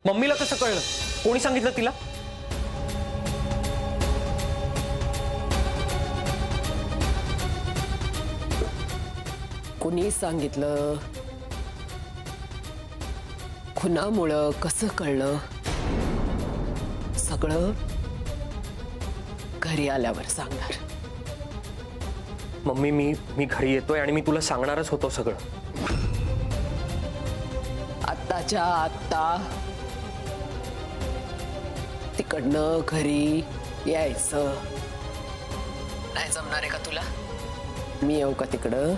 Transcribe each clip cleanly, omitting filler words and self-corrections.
मम्मीला कसं कळलं? कोणी सांगितलं तिला? कोणी सांगितलं? खुनामुळं कसं कळलं? सगळं घरी आल्यावर सांगणार। मम्मी मी घरी येतोय आणि मी तुला सांगणारच होतो सगळं। आत्ताच्या आत्ता तिकडनं घरी यायचं नाही जमणार आहे का तुला? मी येऊ का तिकडं?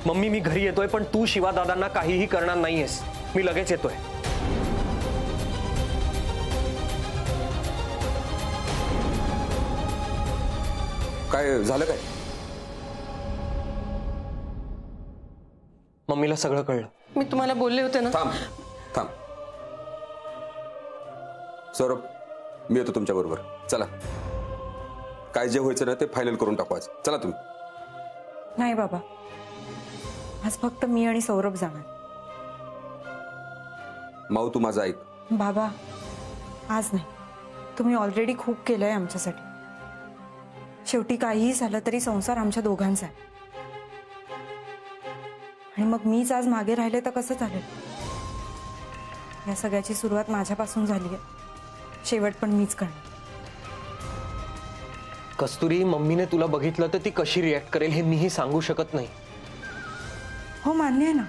मम्मी मी घरी येतोय, पण तू शिवा दादांना काहीही करणार नाहीयेस। मी लगेच येतोय। काय झालं काय? मम्मीला सगळं कळलं। मी तुम्हाला बोलले होते ना। थांब थांब सौरभ, मी येतो तुमच्या बरोबर। चला, काय जे व्हायचं ना ते फायनल करून टाकू आज। चला तुम्ही। नाही बाबा, आज फक्त मी आणि सौरभ जाणार। माऊ तू माझं ऐक। बाबा आज नाही, तुम्ही ऑलरेडी खूप केलंय आमच्यासाठी। शेवटी काहीही झालं तरी संसार आमच्या दोघांचा आहे, आणि मग मीच आज मागे राहिले तर कसं चालेल? या सगळ्याची सुरुवात माझ्यापासून झाली आहे, शेवट पण मीच करणार। कस्तुरी, मम्मीने तुला बघितलं तर ती कशी रिॲक्ट करेल हे मीही सांगू शकत नाही। हो मान्य आहे ना,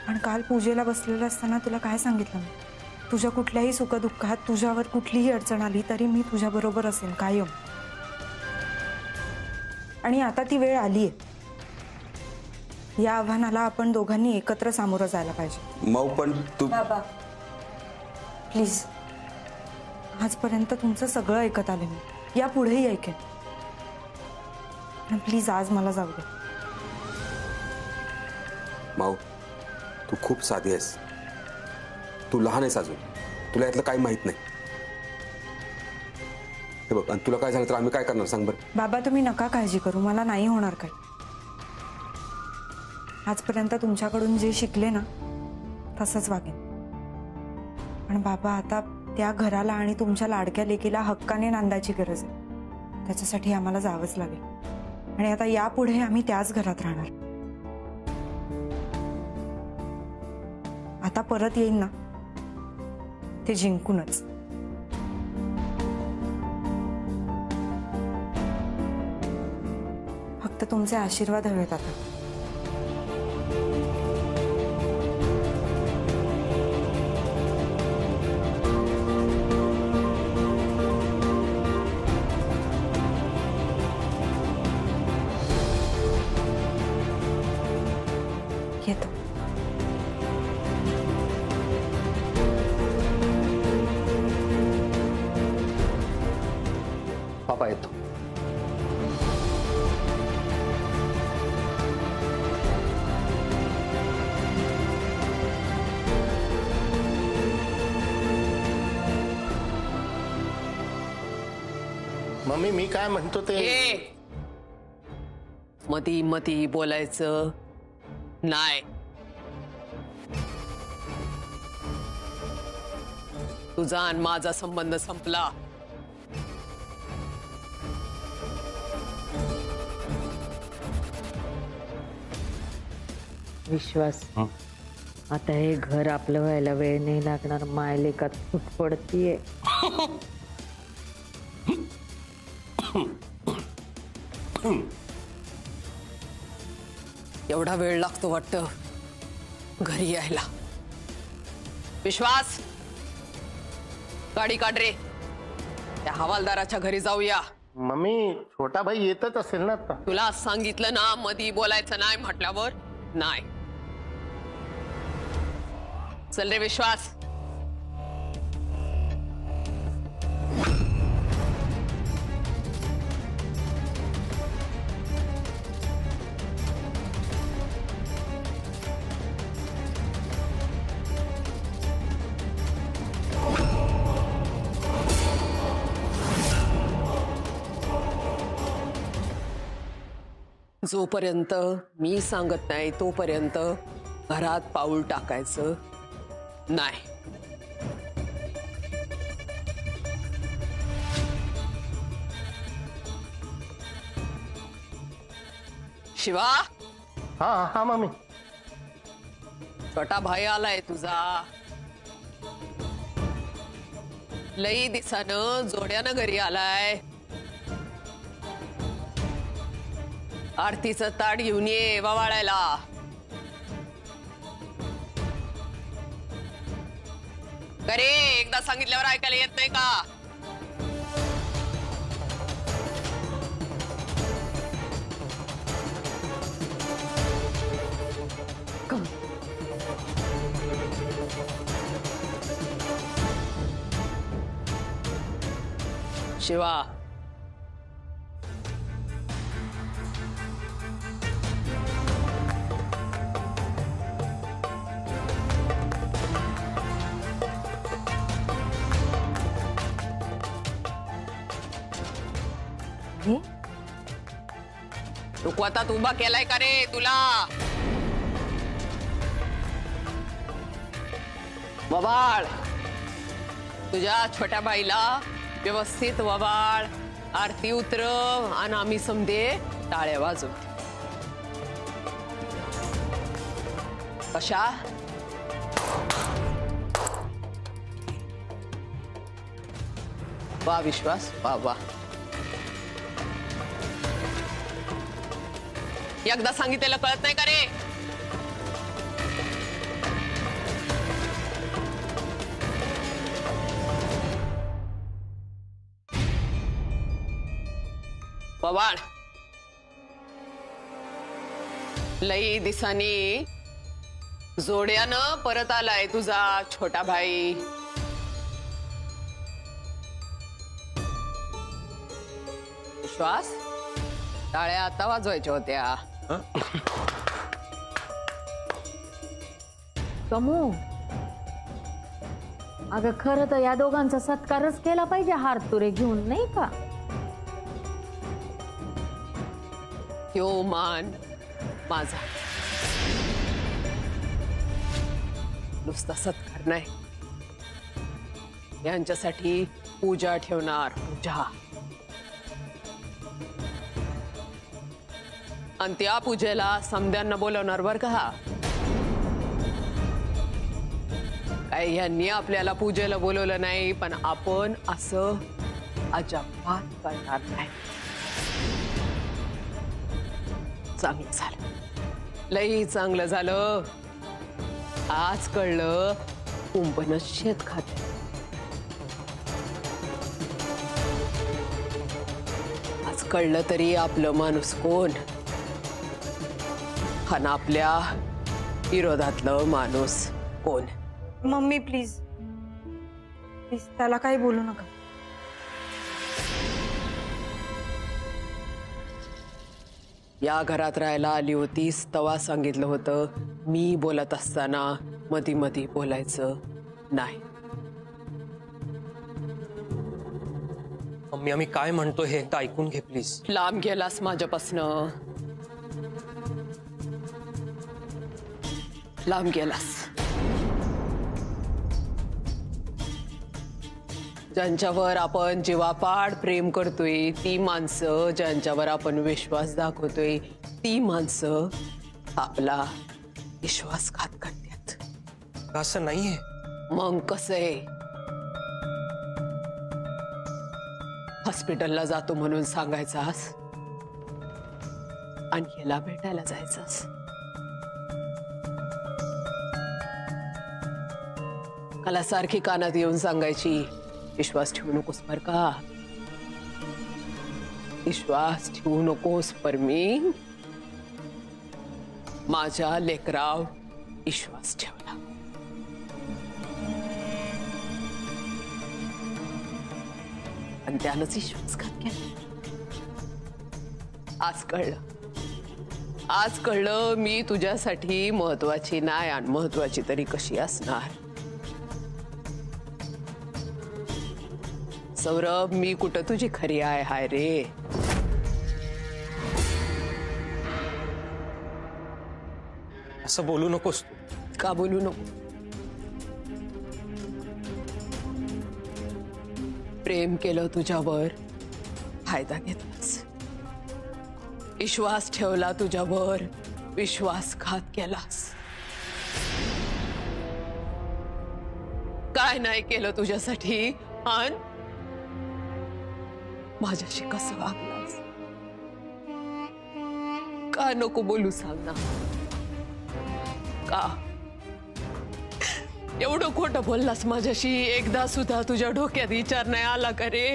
पण काल पूजेला बसलेलं असताना तुला काय सांगितलं मी? तुझ्या कुठल्याही सुखदुःखात तुझ्यावर कुठलीही अडचण आली तरी मी तुझ्या बरोबर असेन कायम। आणि आता ती वेळ आलीये, या आव्हानाला आपण दोघांनी एकत्र सामोरं जायला पाहिजे। माऊ पण तू बाबा प्लीज, आजपर्यंत तुमचं सगळं ऐकत आले मी, यापुढेही ऐकेन, पण प्लीज आज मला जाऊ दे। माऊ तू खूप साधी आहेस, तू लहान आहेस अजून, तुला यातलं काही माहित नाही। हे बघ, आणि तुला काय झालं तर आम्ही काय करणार सांग बरं? बाबा तुम्ही नका काळजी करू, मला नाही होणार काही। आजपर्यंत तुमच्याकडून जे शिकले ना तसंच वागेन, पण बाबा आता त्या घराला आणि तुमच्या लाडक्या लेकीला हक्काने नांदायची गरज आहे, त्याच्यासाठी आम्हाला जावंच लागेल, आणि आता यापुढे आम्ही त्याच घरात राहणार। आता परत येईन ना ते जिंकूनच। फक्त तुमचे आशीर्वाद हवेत आता। येतो। पापा येतो। मम्मी मी काय म्हणतो ते मधी मधी बोलायचं नाही। तुझा आणि माझा संबंध संपला। विश्वास, आता हे घर आपलं व्हायला वेळ नाही लागणार। मायलेकात फूट पडतीये। एवढा वेळ लागतो वाटतं घरी यायला? विश्वास, गाडी काढ रे, त्या हवालदाराच्या घरी जाऊया। मम्मी छोटा भाई येतच असेल ना आता। तुला सांगितलं ना मधी बोलायचं नाही म्हटल्यावर नाही। चल रे विश्वास। जोपर्यंत मी सांगत नाही तोपर्यंत घरात पाऊल टाकायचं नाही। शिवा, हा हा मम्मी. छोटा भाई आलाय तुझा. लई दिसानं जोड्यानं घरी आलाय. आरतीचं ताट घेऊन ये वावाळायला. अरे एकदा सांगितल्यावर ऐकायला येत नाही का? शिवा, रुकवातात उभा केलाय का रे तुला? वबाळ, तुझ्या छोट्या बाईला व्यवस्थित वबाळ. आरती उतरव आणि आम्ही समजे टाळ्या वाजवू. कशा? वा विश्वास, वा वा. एकदा सांगितलेलं कळत नाही का रे? पवाड, लई दिसानी जोड्यानं परत आलाय तुझा छोटा भाई. विश्वास, टाळ्या आता वाजवायच्या होत्या. कमू, अगं खरं तर या दोघांचा सत्कारच केला पाहिजे हार तुरे घेऊन, नाही का? यो मान माझा, नुसता सत्कार नाही, यांच्यासाठी पूजा ठेवणार. पूजा. आणि त्या पूजेला समद्यांना बोलवणार बर का. काय यांनी आपल्याला पूजेला बोलवलं नाही, पण आपण असं अजिबात करणार नाही. चांगलं झालं, लई चांगलं झालं. आज कळलं कुंपण शेत खाते. आज कळलं तरी आपलं माणूस कोण आणि आपल्या विरोधातलं माणूस कोण. मम्मी प्लीज प्लीज त्याला काही बोलू नका. या घरात राहायला आली होतीस तेव्हा सांगितलं होतं, मी बोलत असताना मधी मधी बोलायचं नाही. मम्मी आम्ही काय म्हणतो हे एकदा ऐकून घे प्लीज. लांब गेलास माझ्यापासनं, लांब गेलास. ज्यांच्यावर आपण जीवापाड प्रेम करतोय ती माणसं, ज्यांच्यावर आपण विश्वास दाखवतोय ती माणसं आपला विश्वासघात करतात. असं नाहीये. मग कसं आहे? हॉस्पिटलला जातो म्हणून सांगायचास आणि याला भेटायला जायचास. मला सारखी कानात येऊन सांगायची, विश्वास ठेवू नकोस बर का, विश्वास ठेवू नकोस. पर मी माझ्या लेकराव विश्वास ठेवला. आणि त्यानंच विश्वासघात केला. आज कळलं मी तुझ्यासाठी महत्वाची नाही, आणि महत्वाची तरी कशी असणार. सौरभ, मी कुठं तुझी खरी आहे हाय रे. असं बोलू नकोस तू. का बोलू नको? प्रेम केलं तुझ्यावर, फायदा घेतलास. विश्वास ठेवला तुझ्यावर, विश्वासघात केलास. काय नाही केलं तुझ्यासाठी आणि माझ्याशी कसं वागलास? का नको बोलू सांग ना? का एवढं खोटं बोललास माझ्याशी? एकदा सुद्धा तुझ्या डोक्यात विचार नाही आला का रे?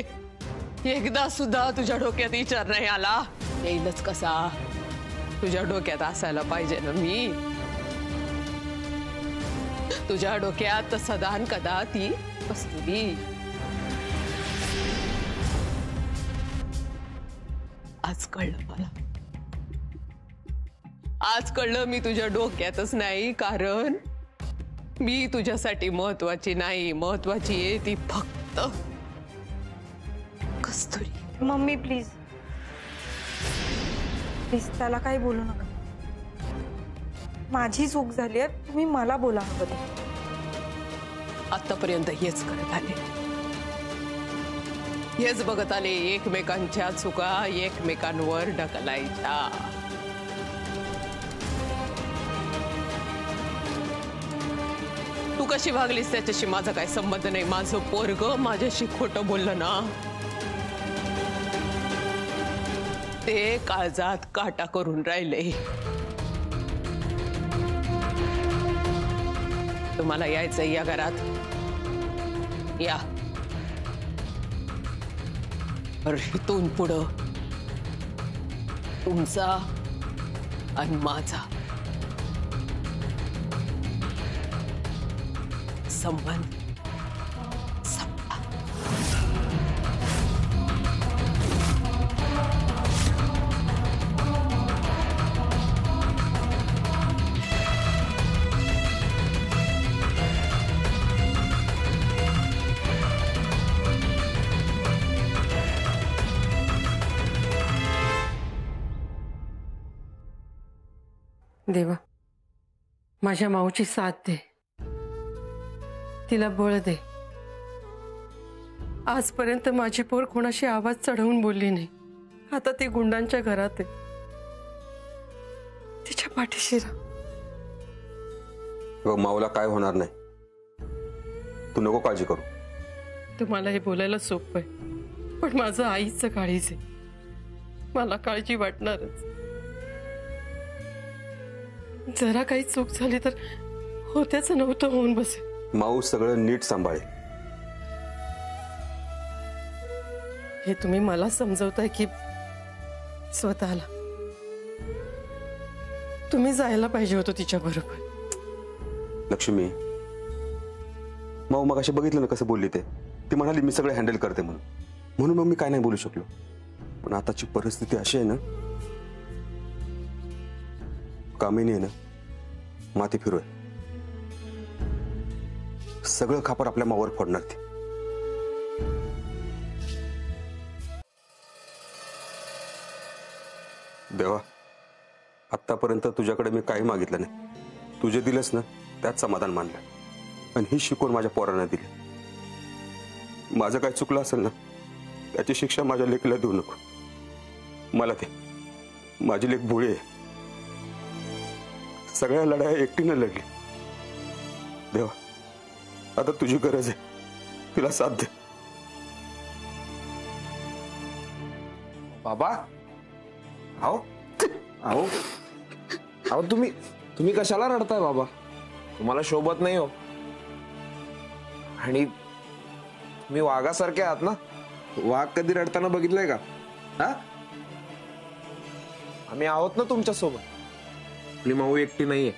एकदा सुद्धा तुझ्या डोक्यात विचार नाही आला? येईलच कसा? तुझ्या डोक्यात असायला पाहिजे ना मी. तुझ्या डोक्यात सदान कदा ती कस्तुरी. आज कळलं मला. आज कळलं मी तुझ्या डोक्यातच नाही, कारण मी तुझ्यासाठी महत्वाची नाही. महत्वाची आहे ती फक्त कस्तुरी. मम्मी प्लीज प्लीज त्याला काही बोलू नका. माझी चूक झाली आहे, तुम्ही मला बोला हवं ते. आतापर्यंत हेच करत आले, हेच बघत आले. एकमेकांच्या चुका एकमेकांवर ढकलायच्या. तू कशी वागलीस त्याच्याशी माझा काही संबंध नाही. माझं पोरग माझ्याशी खोटं बोललं ना, ते काळजात काटा करून राहिले. तुम्हाला यायचंय या घरात? या. इथून पुढं तुमचा आणि माझा संबंध संपला. देवा, माझ्या माऊची साथ दे, तिला बळ दे. आजपर्यंत माझी पोर कोणाशी आवाज चढवून बोलली नाही. आता ती गुंडांच्या घरात आहे. तिच्या पाठीशी राहा. माऊला काय होणार नाही, तू नको काळजी करू. तुम्हाला हे बोलायला सोपं आहे, पण माझं आईचं काळीच आहे. मला काळजी वाटणारच. जरा काही चूक झाली तर होत्याच नव्हतं होऊन बसे. माऊ सगळं नीट सांभाळे. हे तुम्ही मला समजवताय की स्वतःला? तुम्ही जायला पाहिजे होतं तिच्या बरोबर. लक्ष्मी, माऊ मगाशी बघितलं ना कसं बोलली ते. ती म्हणाली मी सगळं हँडल करते म्हणून मग मी काय नाही बोलू शकलो. पण आताची परिस्थिती अशी आहे ना, कामिनी आहे ना, माती फिरोय. सगळं खापर आपल्या मावर फोडणार ती. देवा, आतापर्यंत तुझ्याकडे मी काही मागितलं नाही. तुझे दिलंस ना, त्यात समाधान मानलं. आणि ही शिकवण माझ्या पोरांना दिली. माझं काय चुकलं असेल ना, त्याची शिक्षा माझ्या लेकीला देऊ नको. मला ते, माझी लेक भोळी आहे. सगळ्या लढाया एकटीनं लढली. देवा, आता तुझी गरज आहे, तिला साथ दे. बाबा, आओ आओ आओ, तुम्ही कशाला रडताय बाबा? तुम्हाला शोभत नाही हो. आणि तुम्ही वाघासारखे आहात ना. वाघ कधी रडताना बघितलंय का? हा, आम्ही आहोत ना तुमच्या सोबत. आपली माऊ एकटी नाहीये,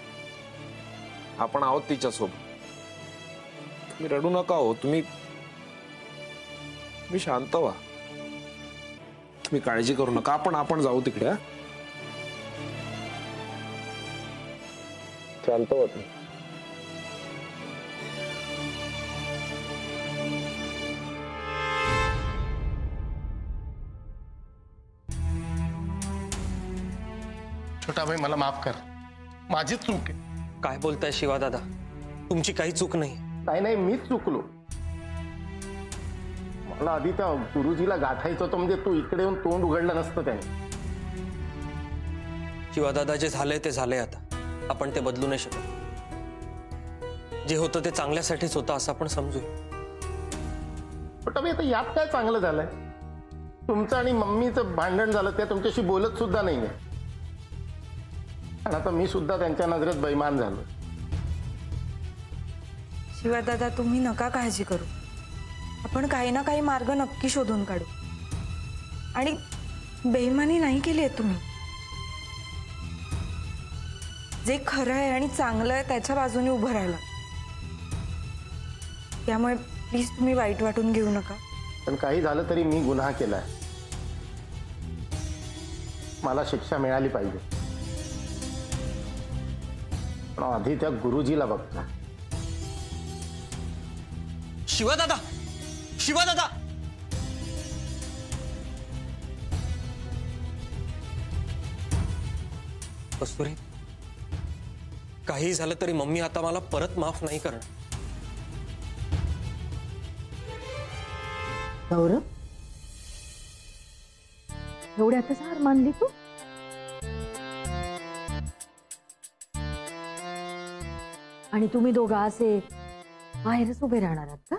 आपण आहोत तिच्या सोबत. तुम्ही रडू नका हो. तुम्ही शांत व्हा. तुम्ही काळजी करू नका. आपण जाऊ तिकडे. हा, शांत व्हा तुम्ही. छोटा भाई, मला माफ कर. माझीच चूक आहे. काय बोलताय शिवा दादा? तुमची काही चूक नाही. नाही, मीच चुकलो. मला आधी त्या गुरुजीला गाठायचं होतं, म्हणजे तू इकडे येऊन तोंड उघडलं नसतं त्याने. शिवादादा, जे झालंय ते झालंय. आता आपण ते बदलू नाही शकत. जे होतं ते चांगल्यासाठीच होतं असं आपण समजू. छोटाबाई, आता यात काय चांगलं झालंय? तुमचं आणि मम्मीचं भांडण झालं, ते तुमच्याशी बोलत सुद्धा नाहीये. आणि आता मी सुद्धा त्यांच्या नजरेत बेईमान झालो. शिवादादा, तुम्ही नका काळजी करू. आपण काही ना काही मार्ग नक्की शोधून काढू. आणि बेईमानी नाही केली आहे तुम्ही. जे खरं आहे आणि चांगलं आहे त्याच्या बाजूने उभं राहिला. त्यामुळे प्लीज तुम्ही वाईट वाटून घेऊ नका. पण काही झालं तरी मी गुन्हा केलाय. मला शिक्षा मिळाली पाहिजे. पण आधी त्या गुरुजीला बघतो. शिवादादा, शिवादादा, कस्तुरी, काही झालं तरी मम्मी आता मला परत माफ नाही करणार. गौरव, एवढ्यातच हार मानली तू? आणि तुम्ही दोघं असे बाहेरच उभे राहणार आहात का?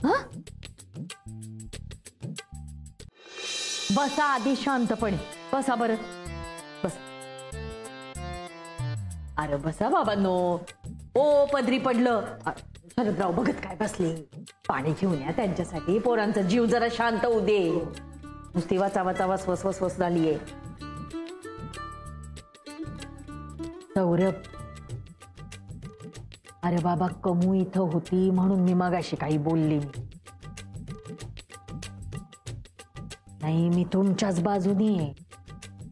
हा? बसा आधी शांतपणे. बसा बरं, बस. अरे बसा बाबांनो. ओ पदरी पडलं. शरदराव बघत काय बसले? पाणी घेऊन या त्यांच्यासाठी. पोरांचा जीव जरा शांत होऊ दे. नुसती वाचा वाचा वस वस वस वस झालीये. सौरभ, अरे बाबा, कमू इथं होती म्हणून मी मगाशी काही बोलले नाही. मी तुमच्याच बाजूनी आहे.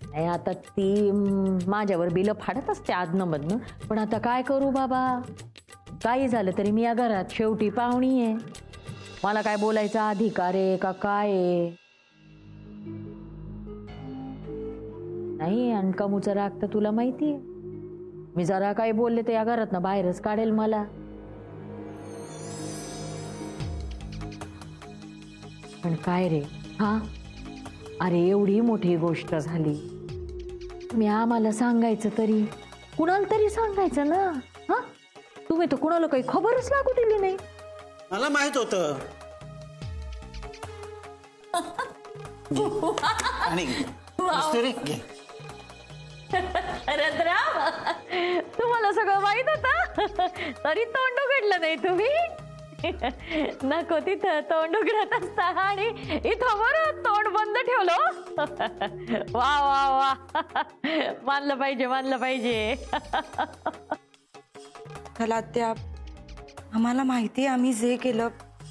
नाही, आता ती माझ्यावर बिल फाडत असते आदनं मधनं. पण आता काय करू बाबा? काही झालं तरी मी या घरात शेवटी पाहुणी आहे. मला काय बोलायचा अधिकार आहे का काय आहे? नाही, आणि कमूचा राग तर तुला माहिती आहे. मी जरा काही बोलले तर या घरात ना बाहेरच काढेल मला. पण काय रे, हा? अरे एवढी मोठी गोष्ट झाली, तुम्ही आम्हाला सांगायचं तरी, कुणाला तरी सांगायचं ना. हा, तुम्ही तर कुणाला काही खबरच लागू दिली नाही. मला माहित होतं. आणि कस्तुरी, घे. रद्राम, तुम्हाला सगळं माहित होतं तरी तोंड उघडलं नाही तुम्ही. नको तिथं तोंड उघडत असता आणि इथं बरं तोंड बंद ठेवलं. वा वा वा, मानलं पाहिजे, मानलं पाहिजे. त्याला त्या आम्हाला माहिती आहे आम्ही जे केलं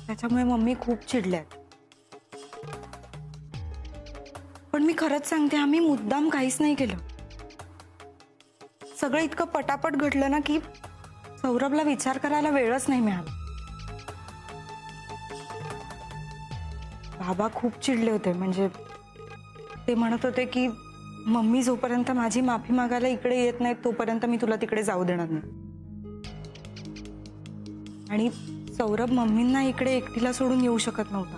त्याच्यामुळे मम्मी खूप चिडल्यात. पण मी खरंच सांगते, आम्ही मुद्दाम काहीच नाही केलं. सगळं इतकं पटापट घडलं ना की सौरभला विचार करायला वेळच नाही मिळाला. बाबा खूप चिडले होते. म्हणजे ते म्हणत होते की मम्मी जोपर्यंत माझी माफी मागायला इकडे येत नाही तोपर्यंत मी तुला तिकडे जाऊ देणार नाही. आणि सौरभ मम्मींना इकडे एकटीला सोडून येऊ शकत नव्हता.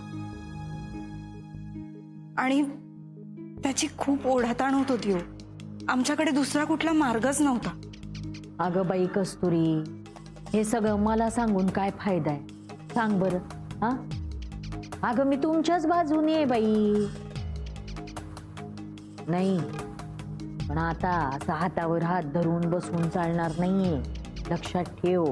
आणि त्याची खूप ओढाताण होत होती. हो, आमच्याकडे दुसरा कुठला मार्गच नव्हता. अगं बाई कस्तुरी, हे सगळं मला सांगून काय फायदा आहे? सांग बरं. हा, अगं मी तुमच्याच बाजूने आहे बाई. नाही, पण आता असं हातावर हात धरून बसून चालणार नाहीये. लक्षात ठेव.